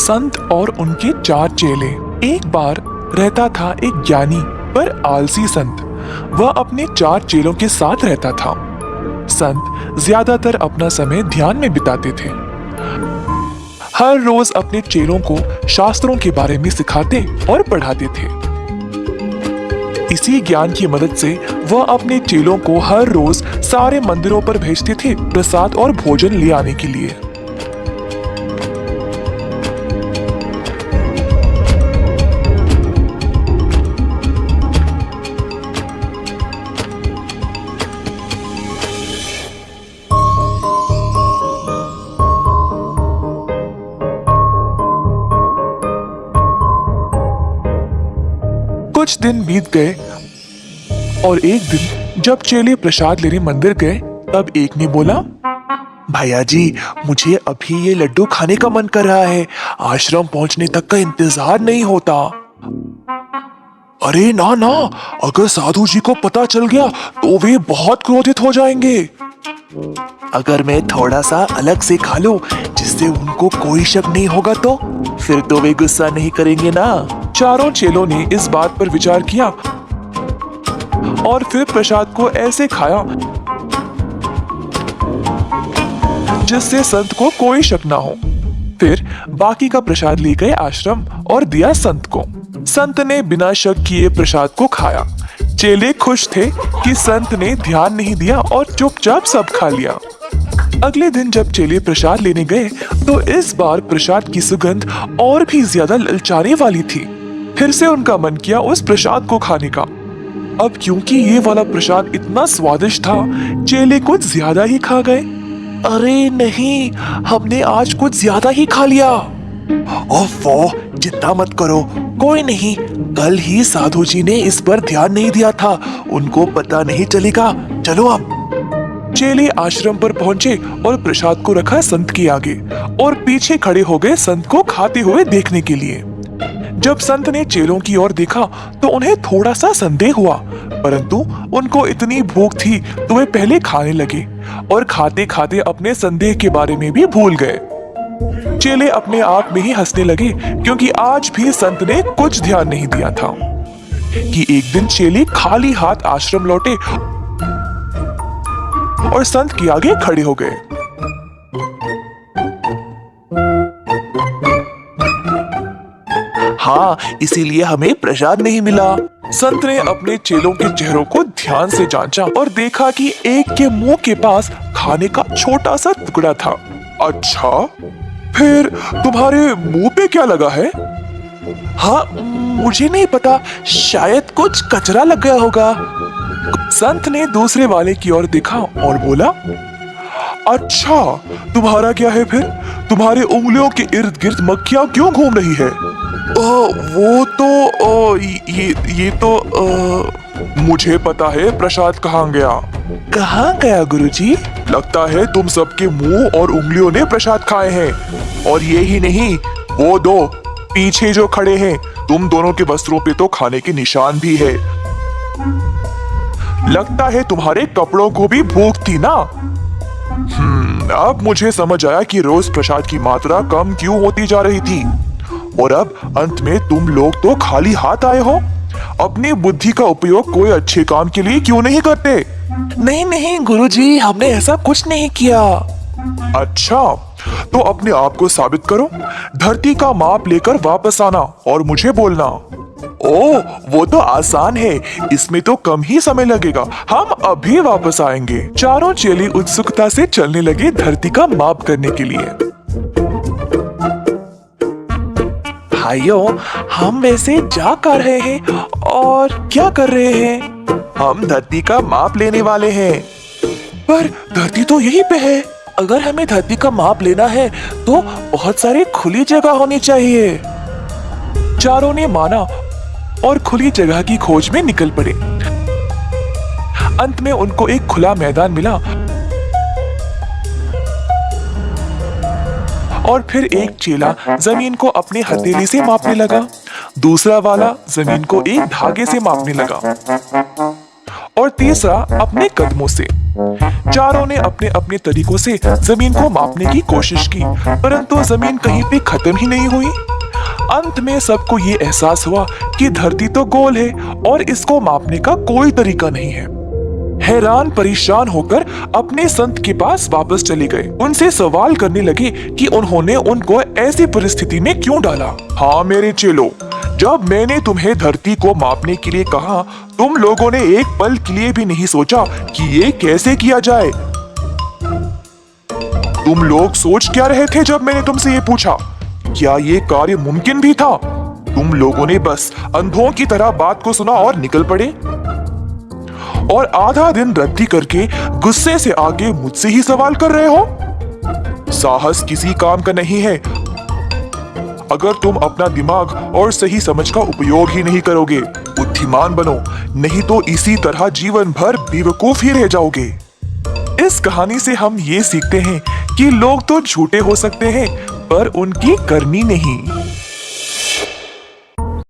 संत और उनके 4 चेले। एक बार रहता था एक ज्ञानी पर आलसी संत। वह अपने 4 चेलों के साथ रहता था। संत ज्यादातर अपना समय ध्यान में बिताते थे। हर रोज अपने चेलों को शास्त्रों के बारे में सिखाते और पढ़ाते थे। इसी ज्ञान की मदद से वह अपने चेलों को हर रोज सारे मंदिरों पर भेजते थे प्रसाद और भोजन ले आने के लिए। कुछ दिन बीत गए और एक दिन जब चेले प्रसाद लेने मंदिर गए तब एक ने बोला, भैया जी, मुझे अभी ये लड्डू खाने का मन कर रहा है। आश्रम पहुंचने तक का इंतजार नहीं होता। अरे ना ना, अगर साधु जी को पता चल गया तो वे बहुत क्रोधित हो जाएंगे। अगर मैं थोड़ा सा अलग से खा लूं जिससे उनको कोई शक नहीं होगा तो फिर तो वे गुस्सा नहीं करेंगे ना। चारों चेलों ने इस बात पर विचार किया और फिर प्रसाद को ऐसे खाया जिससे संत को कोई शक ना हो। फिर बाकी का प्रसाद ले गए आश्रम और दिया संत को। संत ने बिना शक किए प्रसाद को खाया। चेले खुश थे कि संत ने ध्यान नहीं दिया और चुपचाप सब खा लिया। अगले दिन जब चेले प्रसाद लेने गए तो इस बार प्रसाद की सुगंध और भी ज्यादा ललचाने वाली थी। फिर से उनका मन किया उस प्रसाद को खाने का। अब क्योंकि ये वाला प्रसाद इतना स्वादिष्ट था, चेले कुछ ज्यादा ही खा गए। अरे नहीं, हमने आज कुछ ज्यादा ही खा लिया। ओफो, चिंता मत करो, कोई नहीं, कल ही साधु जी ने इस पर ध्यान नहीं दिया था, उनको पता नहीं चलेगा। चलो अब। चेले आश्रम पर पहुंचे और प्रसाद को रखा संत के आगे और पीछे खड़े हो गए संत को खाते हुए देखने के लिए। जब संत ने चेलों की ओर देखा तो उन्हें थोड़ा सा संदेह हुआ, परंतु उनको इतनी भूख थी तो वे पहले खाने लगे और खाते खाते अपने संदेह के बारे में भी भूल गए। चेले अपने आप में ही हंसने लगे क्योंकि आज भी संत ने कुछ ध्यान नहीं दिया था कि एक दिन चेले खाली हाथ आश्रम लौटे और संत के आगे खड़े हो गए। हाँ, इसीलिए हमें प्रसाद नहीं मिला। संत ने अपने चेलों के चेहरों को ध्यान से जांचा और देखा कि एक के मुंह के पास खाने का छोटा सा टुकड़ा था। अच्छा, फिर तुम्हारे मुंह पे क्या लगा है? हाँ, मुझे नहीं पता, शायद कुछ कचरा लग गया होगा। संत ने दूसरे वाले की ओर देखा और बोला, अच्छा, तुम्हारा क्या है फिर? तुम्हारे उंगलियों के इर्द गिर्द मक्खियां क्यों घूम रही है? वो तो ये तो मुझे पता है प्रसाद कहाँ गया। कहाँ गया गुरुजी? लगता है तुम सबके मुंह और उंगलियों ने प्रसाद खाए हैं। और ये ही नहीं, वो दो पीछे जो खड़े हैं, तुम दोनों के वस्त्रों पे तो खाने के निशान भी है। लगता है तुम्हारे कपड़ों को भी भूख थी ना। अब मुझे समझ आया कि रोज प्रसाद की मात्रा कम क्यों होती जा रही थी। और अब अंत में तुम लोग तो खाली हाथ आए हो। अपनी बुद्धि का उपयोग कोई अच्छे काम के लिए क्यों नहीं करते? नहीं नहीं गुरुजी, हमने ऐसा कुछ नहीं किया। अच्छा, तो अपने आप को साबित करो। धरती का माप लेकर वापस आना और मुझे बोलना। ओह, वो तो आसान है, इसमें तो कम ही समय लगेगा, हम अभी वापस आएंगे। चारों चेले उत्सुकता से चलने लगे धरती का माप करने के लिए। भाइयों, हम वैसे जा कर रहे हैं और क्या कर रहे हैं? हम धरती का माप लेने वाले हैं। पर धरती तो यहीं पे है। अगर हमें धरती का माप लेना है तो बहुत सारी खुली जगह होनी चाहिए। चारों ने माना और खुली जगह की खोज में निकल पड़े। अंत में उनको एक खुला मैदान मिला और फिर एक चेला जमीन को अपने हथेली से मापने लगा, दूसरा वाला जमीन को एक धागे से मापने लगा और तीसरा अपने कदमों से। चारों ने अपने अपने तरीकों से जमीन को मापने की कोशिश की, परंतु जमीन कहीं पे खत्म ही नहीं हुई। अंत में सबको ये एहसास हुआ कि धरती तो गोल है और इसको मापने का कोई तरीका नहीं है। हैरान परेशान होकर अपने संत के पास वापस चले गए। उनसे सवाल करने लगे कि उन्होंने उनको ऐसी परिस्थिति में क्यों डाला। हाँ मेरे चेलों, जब मैंने तुम्हें धरती को मापने के लिए कहा, तुम लोगों ने एक पल के लिए भी नहीं सोचा कि ये कैसे किया जाए। तुम लोग सोच क्या रहे थे जब मैंने तुमसे ये पूछा? क्या ये कार्य मुमकिन भी था? तुम लोगों ने बस अंधों की तरह बात को सुना और निकल पड़े, और आधा दिन रद्दी करके गुस्से से आगे मुझसे ही सवाल कर रहे हो। साहस किसी काम का नहीं है अगर तुम अपना दिमाग और सही समझ का उपयोग ही नहीं करोगे। बुद्धिमान बनो, नहीं तो इसी तरह जीवन भर बेवकूफ ही रह जाओगे। इस कहानी से हम ये सीखते हैं कि लोग तो झूठे हो सकते हैं, पर उनकी करनी नहीं।